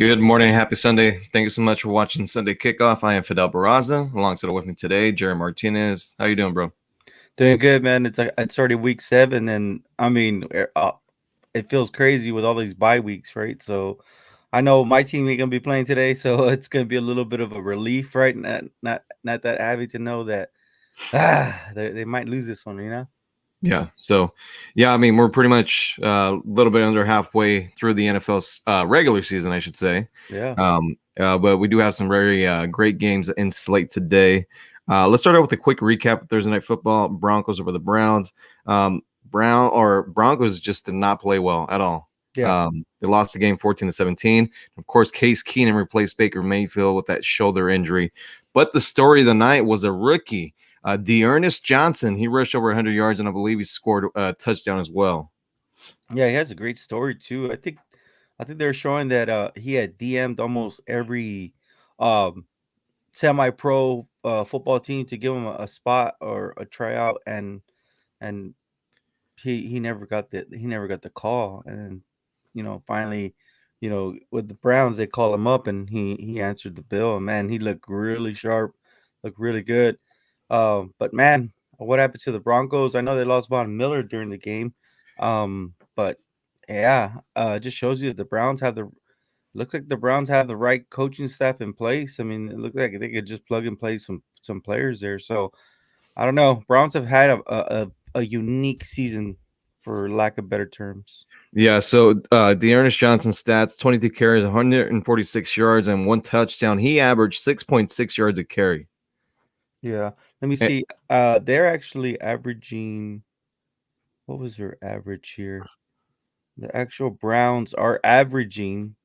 Good morning, happy Sunday. Thank you so much for watching Sunday Kickoff. I am Fidel Barraza, alongside with me today, Jerry Martinez. How you doing, bro? Doing good, man. It's already week 7, and I mean, it feels crazy with all these bye weeks, right? So I know my team ain't gonna be playing today, so it's gonna be a little bit of a relief, right? Not that having to know that they might lose this one, you know? Yeah. I mean, we're pretty much a little bit under halfway through the NFL's regular season, I should say. Yeah. But we do have some very great games in slate today. Let's start out with a quick recap of Thursday Night Football. Broncos over the Browns. Broncos just did not play well at all. Yeah. They lost the game 14-17. Of course, Case Keenum replaced Baker Mayfield with that shoulder injury. But the story of the night was a rookie. Dearness Johnson, he rushed over 100 yards, and I believe he scored a touchdown as well. Yeah, he has a great story too. I think they're showing that he had DM'd almost every um semi-pro football team to give him a spot or a tryout, and he never got the call. And finally, with the Browns, they call him up, and he answered the bill, and man, he looked really sharp, looked really good. But man, what happened to the Broncos? I know they lost Von Miller during the game. But yeah, it just shows you that the Browns have the looks like the Browns have the right coaching staff in place. I mean, it looked like they could just plug and play some players there. So I don't know. Browns have had a unique season, for lack of better terms. Yeah, so Dearness Johnson stats: 22 carries, 146 yards, and one touchdown. He averaged 6.6 yards a carry. Yeah. Let me Eh, see. They're actually averaging, what was their average here? The actual Browns are averaging,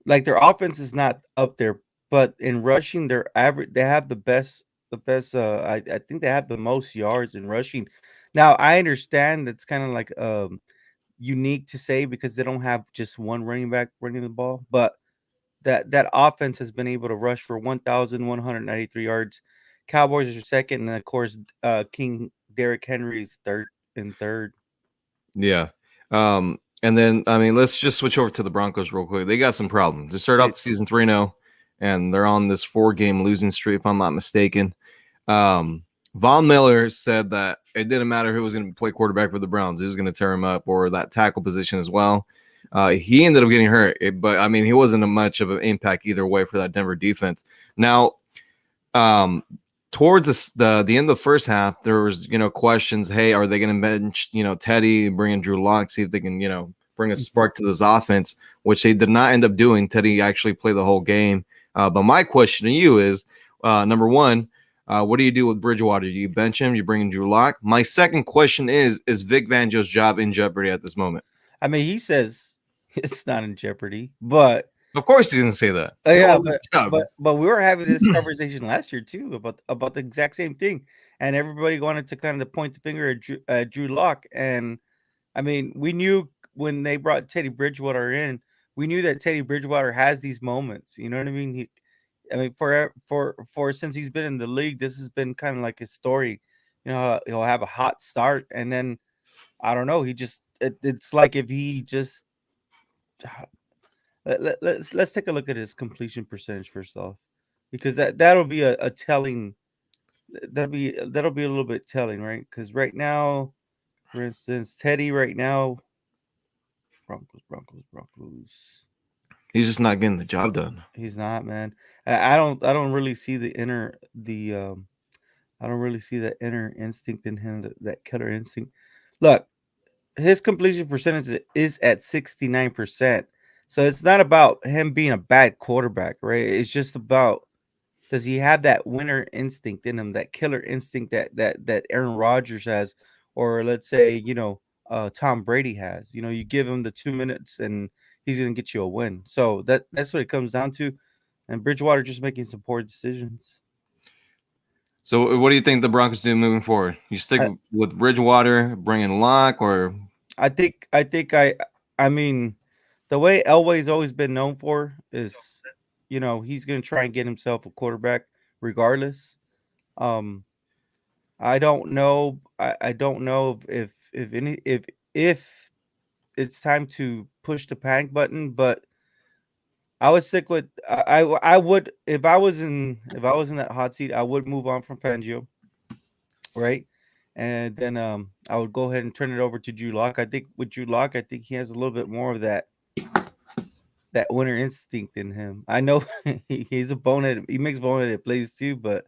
like, their offense is not up there, but in rushing, they're average. They have the best. I think they have the most yards in rushing. Now I understand that's kind of like unique to say because they don't have just one running back running the ball, but that offense has been able to rush for 1,193 yards. Cowboys are second, and of course, King Derrick Henry's third. yeah. And then, I mean, let's just switch over to the Broncos real quick. They got some problems. They started off It, the season 3-0, and they're on this 4-game losing streak, if I'm not mistaken. Von Miller said that it didn't matter who was going to play quarterback for the Browns. He was going to tear him up, or that tackle position as well. He ended up getting hurt, but I mean, he wasn't much of an impact either way for that Denver defense. Now, um, towards the end of the first half, there was questions. Hey, are they going to bench Teddy, bring in Drew Lock, see if they can bring a spark to this offense, which they did not end up doing. Teddy actually played the whole game. But my question to you is, number one, what do you do with Bridgewater? Do you bench him? You bring in Drew Lock? My second question is Vic Fangio's job in jeopardy at this moment? I mean, he says it's not in jeopardy, but Of course he's going to say that. yeah, Oh, this but job. but we were having this conversation last year too about the exact same thing, and everybody wanted to kind of point the finger at Drew Lock. And I mean, we knew when they brought Teddy Bridgewater in, we knew that Teddy Bridgewater has these moments. You know what I mean? I mean, for since he's been in the league, this has been kind of like his story. He'll have a hot start, and then I don't know. It's like if he just let's take a look at his completion percentage first off, because that'll be a telling. That'll be a little bit telling, right? Because right now, for instance, Teddy right now, Broncos. He's just not getting the job done. He's not, man. I don't really see I don't really see that inner instinct in him, that killer instinct. Look, his completion percentage is at 69%. So it's not about him being a bad quarterback, right? It's just about, does he have that winner instinct in him, that killer instinct that Aaron Rodgers has, or let's say, Tom Brady has. You give him the 2 minutes and he's gonna get you a win. So that's what it comes down to. And Bridgewater just making some poor decisions. So, what do you think the Broncos do moving forward? You stick I, with Bridgewater, bring in Locke, or I mean, the way Elway's always been known for is, he's gonna try and get himself a quarterback regardless. Um, I don't know. I don't know if it's time to push the panic button, but I would stick with I would if I was in that hot seat, I would move on from Fangio, right? And then I would go ahead and turn it over to Drew Lock. I think with Drew Lock, I think he has a little bit more of that winner instinct in him. I know he's a bonehead. He makes boneheaded plays too, but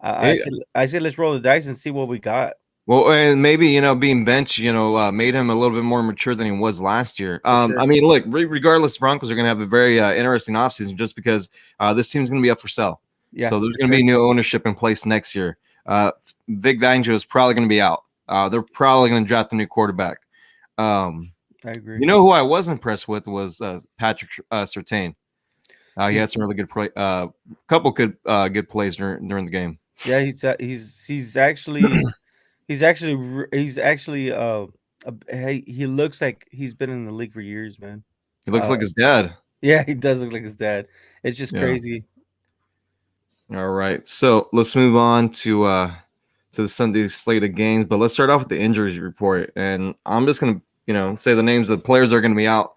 I said let's roll the dice and see what we got Well, and maybe being benched, made him a little bit more mature than he was last year. for I sure. mean, look, regardless, Broncos are going to have a very interesting offseason just because this team's going to be up for sale. Yeah, So there's for going to be sure. new ownership in place next year. Vic Fangio is probably going to be out. They're probably going to draft a new quarterback. Um, I agree. you know who I was impressed with was Patrick Surtain. He He's had some really good play, couple good plays during the game. yeah, he's actually he looks like he's been in the league for years, man. He looks Uh, like his dad. yeah, he does look like his dad. It's just Yeah. crazy. All right. So let's move on to the Sunday slate of games, but let's start off with the injuries report. And I'm just gonna, say the names of the players that are gonna be out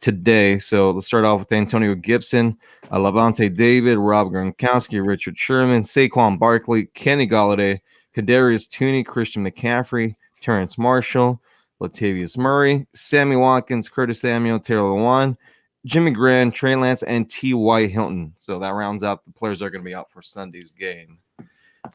today. So let's start off with Antonio Gibson, Levante David, Rob Gronkowski, Richard Sherman, Saquon Barkley, Kenny Galladay, Kadarius Tooney, Christian McCaffrey, Terrence Marshall, Latavius Murray, Sammy Watkins, Curtis Samuel, Taylor Lewan, Jimmy Graham, Trey Lance, and T.Y. Hilton. So that rounds out the players that are going to be out for Sunday's game.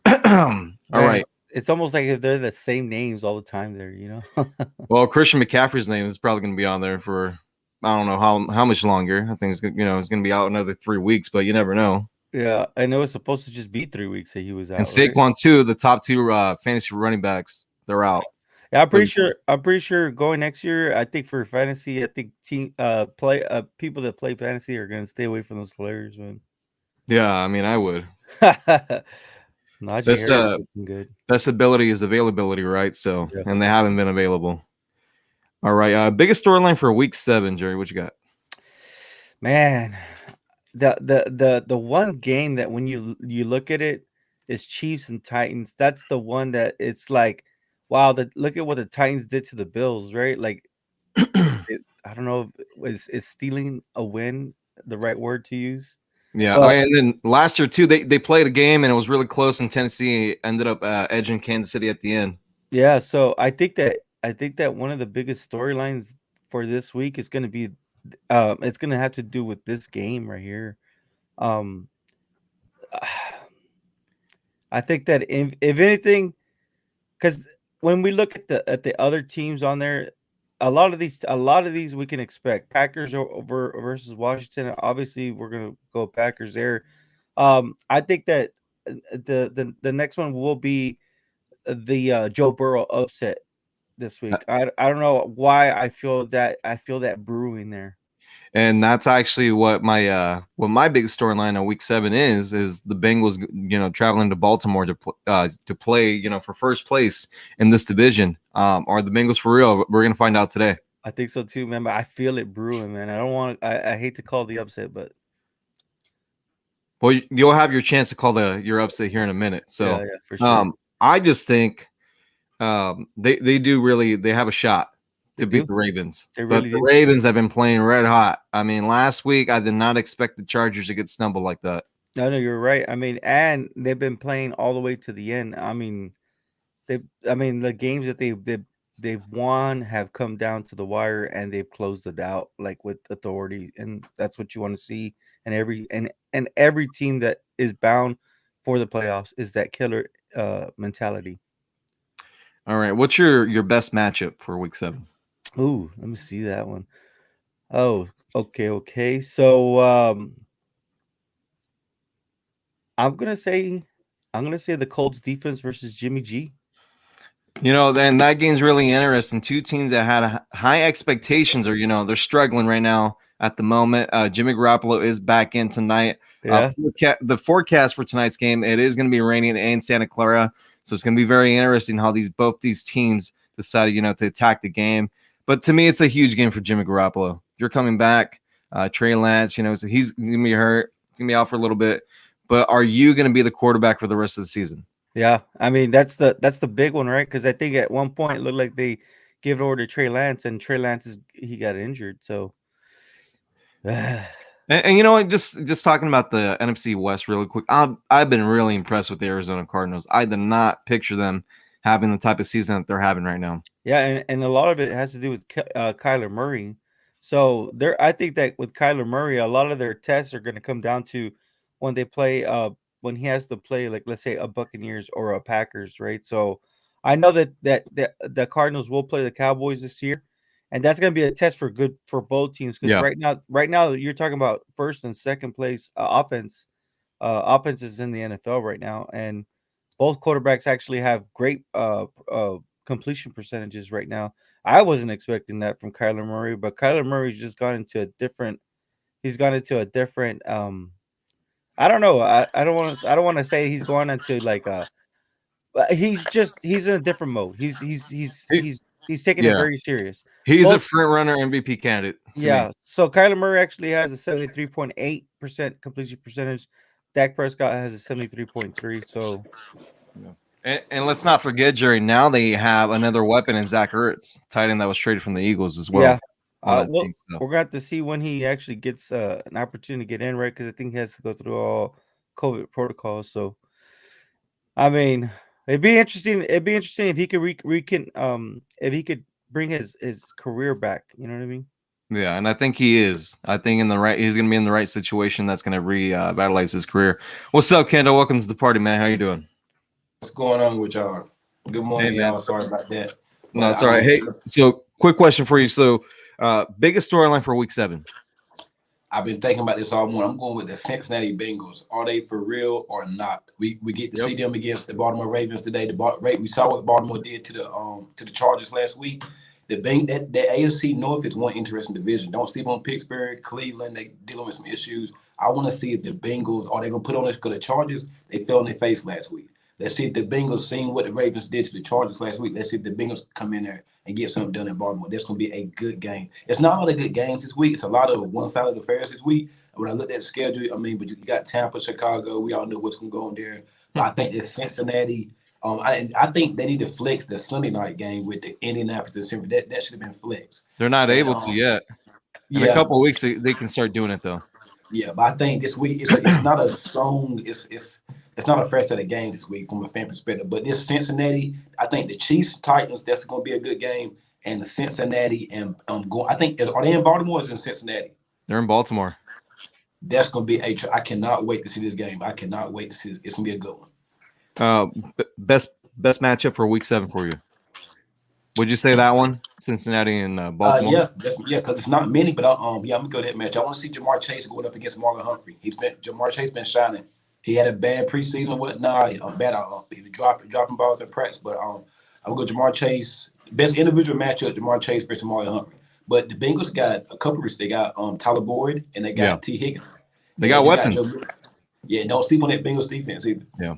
All Man, right. it's almost like if they're the same names all the time there, you know? Well, Christian McCaffrey's name is probably going to be on there for I don't know how much longer. I think it's going to be out another 3 weeks, but you never know. Yeah, I know it's supposed to just be 3 weeks that he was And out, right? Saquon too, the top two fantasy running backs, they're out. Yeah, For the, I'm pretty sure going next year, I think for fantasy, I think team play people that play fantasy are gonna stay away from those players, man. yeah, I mean, I would. Najee Best Harris is looking good. best ability is availability, right? So, Yeah. and they haven't been available. All right, biggest storyline for week 7, Jerry. What you got? Man, the one game that when you look at it is Chiefs and Titans. That's the one that it's like, wow, look at what the Titans did to the Bills, right? Like I don't know, is stealing a win the right word to use? Yeah. Oh, But and then last year too, they played a game and it was really close, and Tennessee ended up edging Kansas City at the end. yeah, so I think that one of the biggest storylines for this week is going to be it's going to have to do with this game right here. Um I think that if anything, cuz when we look at the other teams on there, a lot of these we can expect. Packers over versus Washington, obviously we're going to go Packers there. I think that the next one will be the Joe Burrow upset this week. I don't know why I feel that brewing there. And that's actually what my big storyline on week 7 is the Bengals, traveling to Baltimore to play, for first place in this division. Are the Bengals for real? We're gonna find out today. I think so too, man. But I feel it brewing, man. I don't want. I hate to call the upset, but Well, you'll have your chance to call your upset here in a minute. yeah, So, yeah, for sure. I just think they have a shot They to beat do. the Ravens, They but really the do. Ravens have been playing red hot. I mean, last week I did not expect the Chargers to get stumbled like that. No, no, you're right. I mean, and they've been playing all the way to the end. I mean, the games that they've won have come down to the wire, and they've closed it out like with authority, and that's what you want to see. And every team that is bound for the playoffs is that killer mentality. All right, what's your best matchup for week 7? Ooh, let me see that one. Oh, okay, okay. So I'm gonna say the Colts defense versus Jimmy G. Then that game's really interesting. Two teams that had high expectations are, they're struggling right now at the moment. Jimmy Garoppolo is back in tonight. Yeah, The forecast for tonight's game, it is going to be raining in Santa Clara, so it's going to be very interesting how both these teams decided, to attack the game. But to me, it's a huge game for Jimmy Garoppolo. You're coming back, Trey Lance, so he's going to be hurt. He's going to be out for a little bit. But are you going to be the quarterback for the rest of the season? yeah. I mean, that's the big one, right? Because I think at one point it looked like they gave it over to Trey Lance, and Trey Lance he got injured. So And you know what? Just talking about the NFC West really quick. I've been really impressed with the Arizona Cardinals. I did not picture them having the type of season that they're having right now. Yeah, and a lot of it has to do with Kyler Murray. So I think that with Kyler Murray, a lot of their tests are going to come down to when they play, when he has to play, like let's say a Buccaneers or a Packers, right? So I know that the Cardinals will play the Cowboys this year, and that's going to be a test for both teams because Yeah. right now you're talking about first and second place offenses in the NFL right now, and both quarterbacks actually have great completion percentages right now. I wasn't expecting that from Kyler Murray, but Kyler Murray's just gone into a different. He's gone into a different. I don't know. I don't want to. I don't want to say he's going into like a. But he's in a different mode. He- He's taking it yeah. very serious. He's a Both front runner MVP candidate to me. yeah. So Kyler Murray actually has a 73.8% completion percentage. Dak Prescott has a 73.3. So Yeah. And let's not forget, Jerry. Now they have another weapon in Zach Ertz, tight end that was traded from the Eagles as well yeah. on that Well, team. So we're gonna have to see when he actually gets an opportunity to get in, right? Because I think he has to go through all COVID protocols. So, I mean, it'd be interesting. It'd be interesting if he could if he could bring his career back. You know what I mean? yeah, and I think he is. I think he's gonna be in the right situation that's gonna revitalize his career. What's up, Kendall? Welcome to the party, man. How you doing? What's going on with y'all? Good Hey, morning, man. y'all. Sorry about that. No, But it's all right. Hey, so quick question for you. So, biggest storyline for Week 7? I've been thinking about this all morning. I'm going with the Cincinnati Bengals. Are they for real or not? We get to Yep. see them against the Baltimore Ravens today. We saw what Baltimore did to the Chargers last week. The AFC North is one interesting division. Don't sleep on Pittsburgh, Cleveland. They dealing with some issues. I want to see if the Bengals are they gonna put on this because the Chargers they fell in their face last week. Let's see if the Bengals seen what the Ravens did to the Chargers last week. Let's see if the Bengals come in there and get something done in Baltimore. That's going to be a good game. It's not a lot of good games this week. It's a lot of one-sided affairs this week. When I looked at the schedule, I mean, but you got Tampa, Chicago. We all know what's going to go on there. But I think it's Cincinnati. I think they need to flex the Sunday night game with the Indianapolis and Denver. That should have been flexed. They're not And, able to yet. In a yeah, couple of weeks, they can start doing it though. yeah, but I think this week it's not a strong. It's not a fresh set of games this week from a fan perspective. But this Cincinnati, I think the Chiefs Titans that's going to be a good game, and the Cincinnati and I think are they in Baltimore or is in Cincinnati? They're in Baltimore. That's going to be I cannot wait to see this game. I cannot wait to see this. It's going to be a good one. Best matchup for Week 7 for you? Would you say that one, Cincinnati and Baltimore? Yeah, because it's not many, but I'm gonna go that match. I want to see Jamar Chase going up against Marlon Humphrey. Jamar Chase been shining. He had a bad preseason or whatnot. He dropping balls in practice, but I'm gonna go Jamar Chase. Best individual matchup: Jamar Chase versus Marlon Humphrey. But the Bengals got a couple of. They got Tyler Boyd and they got T. Higgins. They got weapons. Don't sleep on that Bengals defense either. Yeah.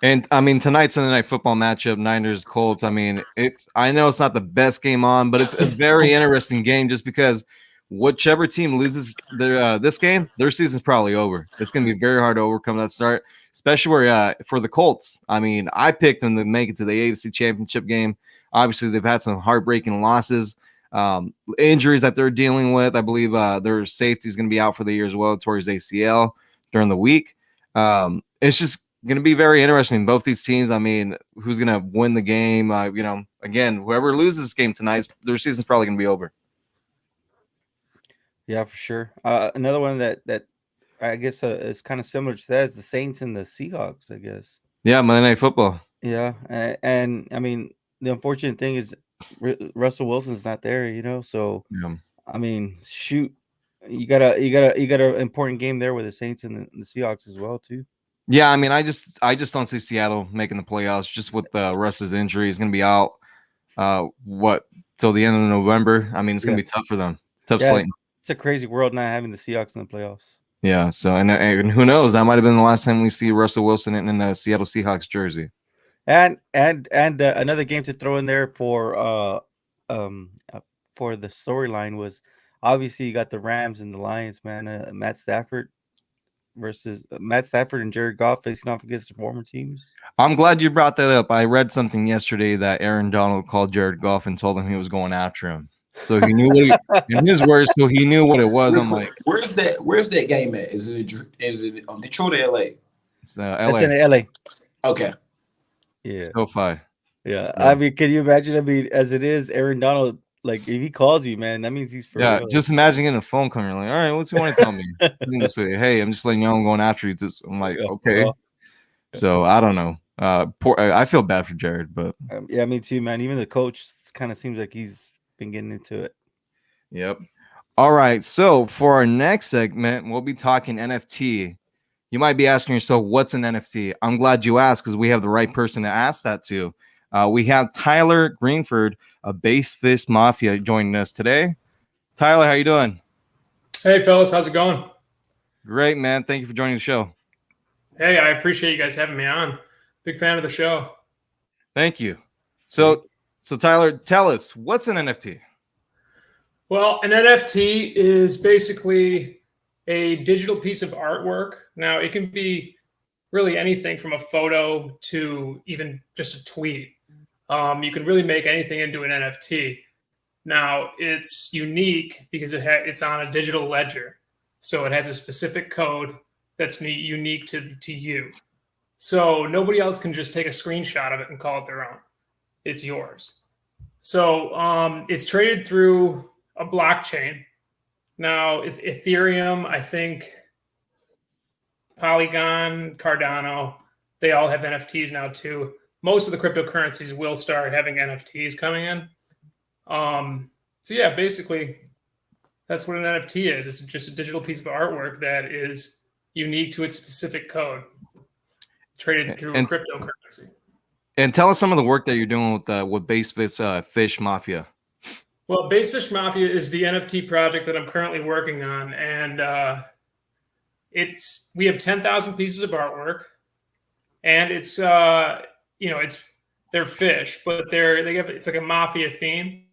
And I mean, tonight's Sunday Night Football matchup, Niners Colts. I mean, I know it's not the best game on, but it's a very interesting game just because whichever team loses this game, their season's probably over. It's going to be very hard to overcome that start, especially for the Colts. I mean, I picked them to make it to the AFC Championship game. Obviously, they've had some heartbreaking losses, injuries that they're dealing with. I believe their safety is going to be out for the year as well towards ACL during the week. It's just going to be very interesting. Both these teams, I mean, who's going to win the game? Again, whoever loses this game tonight, their season's probably going to be over. Yeah, for sure. Another one that I guess is kind of similar to that is the Saints and the Seahawks, I guess. Yeah, Monday Night Football. Yeah, and I mean, the unfortunate thing is Russell Wilson's not there, so Yeah. I mean, shoot, you got an important game there with the Saints and the Seahawks as well too. Yeah, I mean, I just don't see Seattle making the playoffs just with Russ's injury. He's going to be out till the end of November. I mean, it's going to be tough for them. Tough slate. It's a crazy world not having the Seahawks in the playoffs. Yeah, so and who knows? That might have been the last time we see Russell Wilson in a Seattle Seahawks jersey. And another game to throw in there for the storyline was obviously you got the Rams and the Lions, man. Matt Stafford and Jared Goff facing off against the former teams. I'm glad you brought that up. I read something yesterday that Aaron Donald called Jared Goff and told him he was going after him. So he knew in his words, so he knew what it was. I'm like, where's that game at? Is it Detroit or LA? it's That's LA. in LA. Okay. Yeah. SoFi. Yeah. So, I mean, can you imagine? I mean, as it is, Aaron Donald, like if he calls you, man, that means he's for yeah, real. just imagine getting a phone call. You're like, all right, what's you want to tell me? You can just say, hey, I'm just letting you know I'm going after you. I'm like, Yeah, okay. well, So I don't know. I feel bad for Jared, but yeah, me too, man. Even the coach kind of seems like he's been getting into it. yep. All right. So for our next segment, we'll be talking NFT. You might be asking yourself, what's an NFT? I'm glad you asked because we have the right person to ask that to. We have Tyler Greenford of Base Fish Mafia joining us today. Tyler, how you doing? Hey, fellas, how's it going? Great, man. Thank you for joining the show. Hey, I appreciate you guys having me on. Big fan of the show. Thank you. So Tyler, tell us, what's an NFT? Well, an NFT is basically a digital piece of artwork. Now, it can be really anything from a photo to even just a tweet. You can really make anything into an NFT. Now, it's unique because it's on a digital ledger. So it has a specific code that's unique to you. So nobody else can just take a screenshot of it and call it their own. It's yours. So it's traded through a blockchain. Now, Ethereum, I think, Polygon, Cardano, they all have NFTs now too. Most of the cryptocurrencies will start having NFTs coming in. So yeah, basically, that's what an NFT is. It's just a digital piece of artwork that is unique to its specific code, traded through a cryptocurrency. And tell us some of the work that you're doing with Base Fish Mafia. Well, Base Fish Mafia is the NFT project that I'm currently working on, and we have 10,000 pieces of artwork, and it's they're fish, but it's like a mafia theme.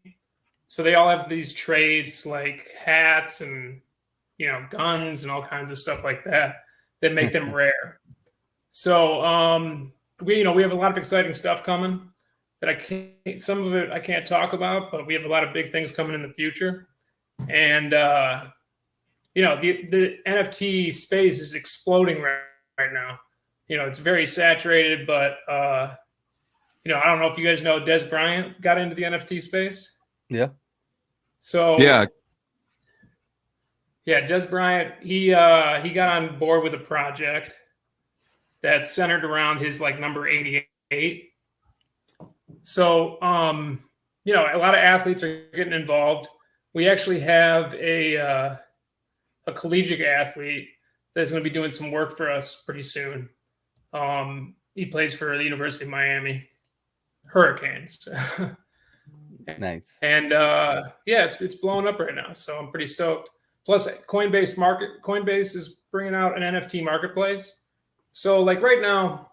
So they all have these trades like hats and guns and all kinds of stuff like that make them rare. So we have a lot of exciting stuff coming that some of it I can't talk about, but we have a lot of big things coming in the future. And the NFT space is exploding right now. It's very saturated, but I don't know if you guys know Des Bryant got into the NFT space. Yeah. So yeah, Des Bryant, he got on board with a project that's centered around his number 88. So a lot of athletes are getting involved. We actually have a collegiate athlete that's going to be doing some work for us pretty soon. He plays for the University of Miami Hurricanes. Nice. And it's blowing up right now, so I'm pretty stoked. Plus, Coinbase is bringing out an NFT marketplace. So right now,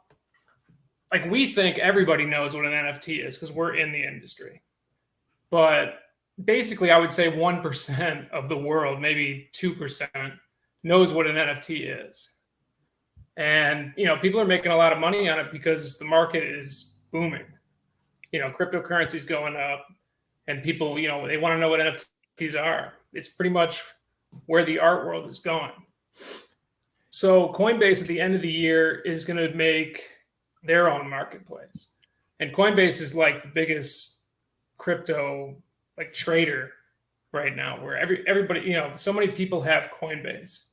we think everybody knows what an NFT is because we're in the industry. But basically, I would say 1% of the world, maybe 2%, knows what an NFT is. And, people are making a lot of money on it because the market is booming. Cryptocurrency is going up. And people, they want to know what NFTs are. It's pretty much where the art world is going. So Coinbase at the end of the year is going to make their own marketplace. And Coinbase is the biggest crypto trader right now, where everybody, so many people have Coinbase.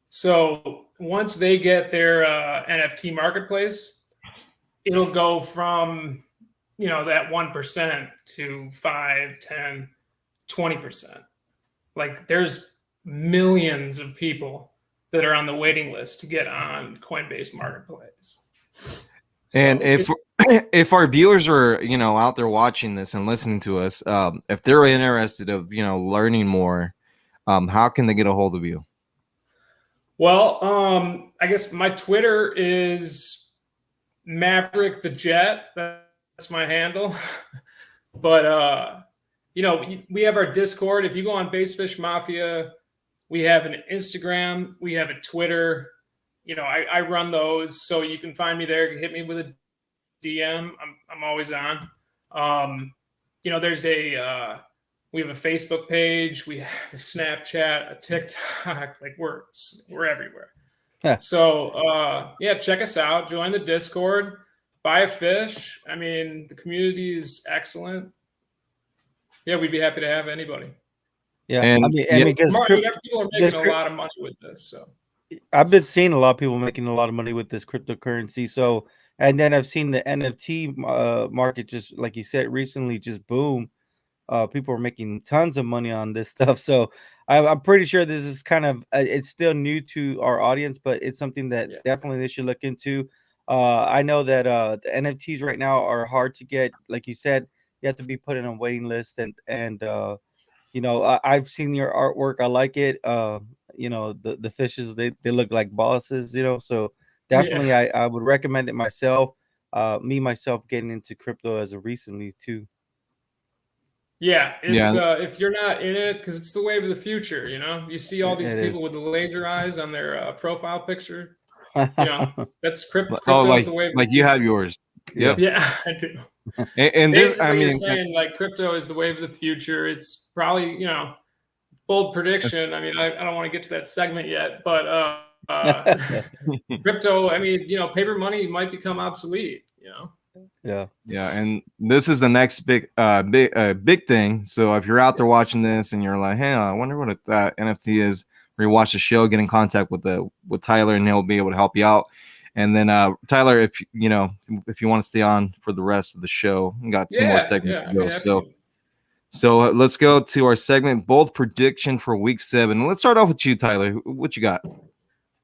So once they get their NFT marketplace, it'll go from that 1% to 5, 10, 20%. There's millions of people that are on the waiting list to get on Coinbase Marketplace. And if our viewers are out there watching this and listening to us, if they're interested of learning more, how can they get a hold of you? Well, I guess my Twitter is Maverick the Jet. That's my handle. But we have our Discord. If you go on Basefish Mafia, we have an Instagram, we have a Twitter. I run those, so you can find me there. Hit me with a DM. I'm always on. There's a We have a Facebook page. We have a Snapchat, a TikTok. Like we're everywhere. Yeah. So yeah, check us out. Join the Discord. Buy a fish. I mean, the community is excellent. Yeah, we'd be happy to have anybody. Yeah, And I mean, because people are making a lot of money with this. So I've been seeing a lot of people making a lot of money with this cryptocurrency. So, and then I've seen the NFT market just like you said recently just boom. People are making tons of money on this stuff. So I'm pretty sure this is kind of it's still new to our audience, but it's something that definitely they should look into. I know that the NFTs right now are hard to get. Like you said, you have to be put in a waiting list, and you know, I've seen your artwork. I like it. You know, the fishes they look like bosses. You know, so definitely I would recommend it myself. Me myself getting into crypto as of recently too. Yeah, it's if you're not in it, because it's the wave of the future. You know, you see all these people with the laser eyes on their profile picture. You know, that's crypto. like the wave. Like you have yours. Yep. Yeah, I do. And this, I mean, you're saying like crypto is the wave of the future. It's probably, you know, bold prediction. I mean, I don't want to get to that segment yet, but crypto. I mean, you know, paper money might become obsolete. You know. Yeah, and this is the next big thing. So if you're out there watching this and you're like, hey, I wonder what that NFT is, or you watch the show, get in contact with Tyler, and he'll be able to help you out. And then Tyler, if you want to stay on for the rest of the show, we got two more segments to go. So let's go to our segment, bold prediction for week 7. Let's start off with you, Tyler. What you got? All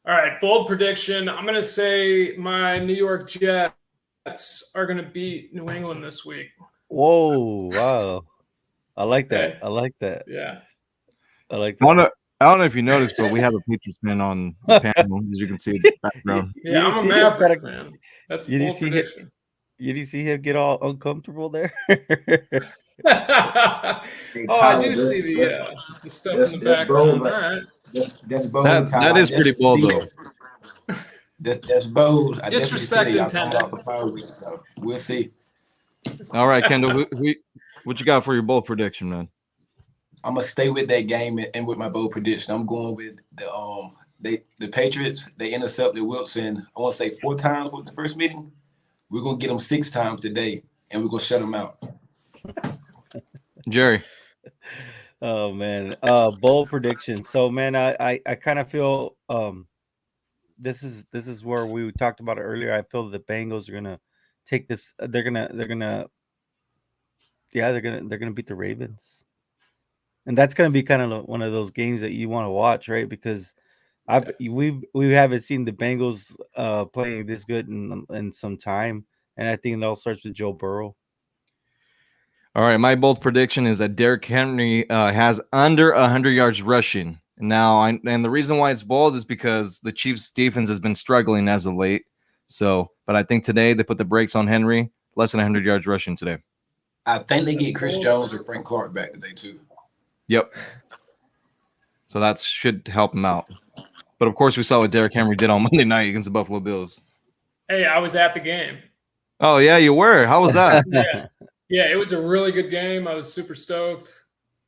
right, bold prediction. I'm gonna say my New York Jets are going to beat New England this week. Whoa! Wow, I like that. Okay. I like that. Yeah, I like that. I don't know if you noticed, but we have a Patriots fan on the panel, as you can see in the background. Yeah, I'm a Maverick fan. That's a bold prediction. You didn't see him get all uncomfortable there? Oh, I do see the stuff in the background. All right. That's bold. That is pretty bold, though. That's bold. I disrespect intended. So we'll see. All right, Kendall, what you got for your bold prediction, man? I'm gonna stay with that game and with my bold prediction. I'm going with the Patriots. They intercepted Wilson. I want to say 4 times with the first meeting. We're gonna get them 6 times today, and we're gonna shut them out. Jerry. Oh man, bold prediction. So man, I kind of feel this is where we talked about it earlier. I feel the Bengals are gonna take this. They're gonna beat the Ravens, and that's gonna be kind of one of those games that you want to watch, right? Because we haven't seen the Bengals playing this good in some time, and I think it all starts with Joe Burrow. All right, my bold prediction is that Derrick Henry has under 100 yards rushing. Now, and the reason why it's bold is because the Chiefs' defense has been struggling as of late. So, but I think today they put the brakes on Henry, less than 100 yards rushing today. I think they get Chris Jones or Frank Clark back today too. Yep. So that should help him out. But of course, we saw what Derrick Henry did on Monday night against the Buffalo Bills. Hey, I was at the game. Oh yeah, you were. How was that? Yeah, it was a really good game. I was super stoked,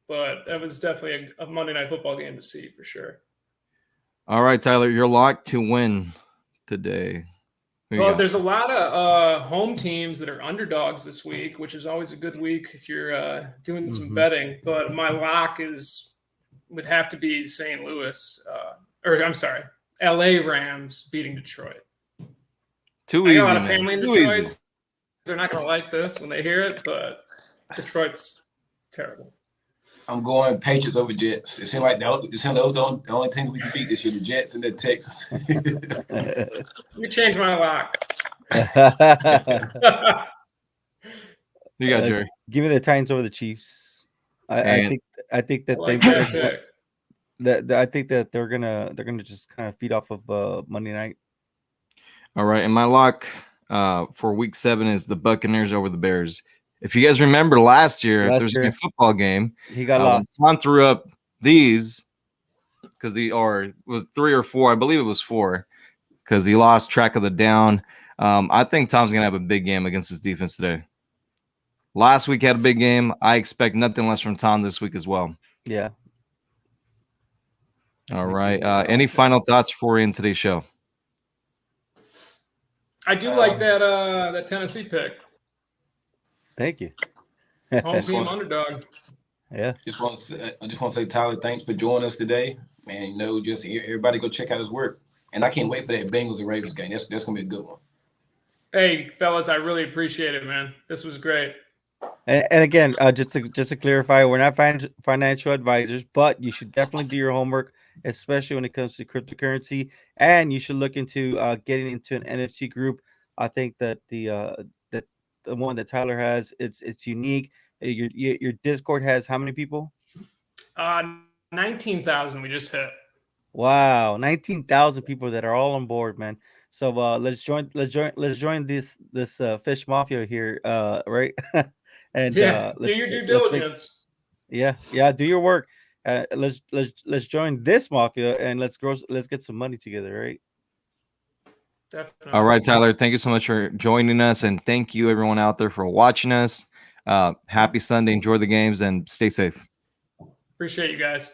but that was definitely a Monday Night Football game to see for sure. All right, Tyler, you're locked to win today. Well, there's a lot of home teams that are underdogs this week, which is always a good week if you're doing some betting. But my lock would have to be St. Louis, LA Rams beating Detroit. Too easy. I got a lot of family in Detroit. So they're not going to like this when they hear it, but Detroit's terrible. I'm going Patriots over Jets. It seems like those the only teams we can beat this year, the Jets and the Texans. Let me change my lock. You got Jerry. Give me the Titans over the Chiefs. I think that I think that they're gonna just kind of feed off of Monday night. All right, and my lock for week 7 is the Buccaneers over the Bears. If you guys remember last year, there's a football game. He got lost. Tom threw up these because it was 3 or 4. I believe it was 4 because he lost track of the down. I think Tom's gonna have a big game against his defense today. Last week had a big game. I expect nothing less from Tom this week as well. Yeah. All right. Any final thoughts for you in today's show? I do like that Tennessee pick. Thank you. Home team underdog. Yeah. I just want to say, Tyler, thanks for joining us today. Man, just everybody go check out his work. And I can't wait for that Bengals and Ravens game. That's gonna be a good one. Hey, fellas, I really appreciate it, man. This was great. And again, just to clarify, we're not financial advisors, but you should definitely do your homework, especially when it comes to cryptocurrency. And you should look into getting into an NFT group. I think that the one that Tyler has, it's unique. Your Discord has how many people? 19,000 we just hit. Wow, 19,000 people that are all on board, man. So let's join this fish mafia here, right? And do your due diligence. Yeah, do your work. Let's join this mafia and let's get some money together, right? Definitely. All right, Tyler. Thank you so much for joining us, and thank you everyone out there for watching us. Happy Sunday. Enjoy the games and stay safe. Appreciate you guys.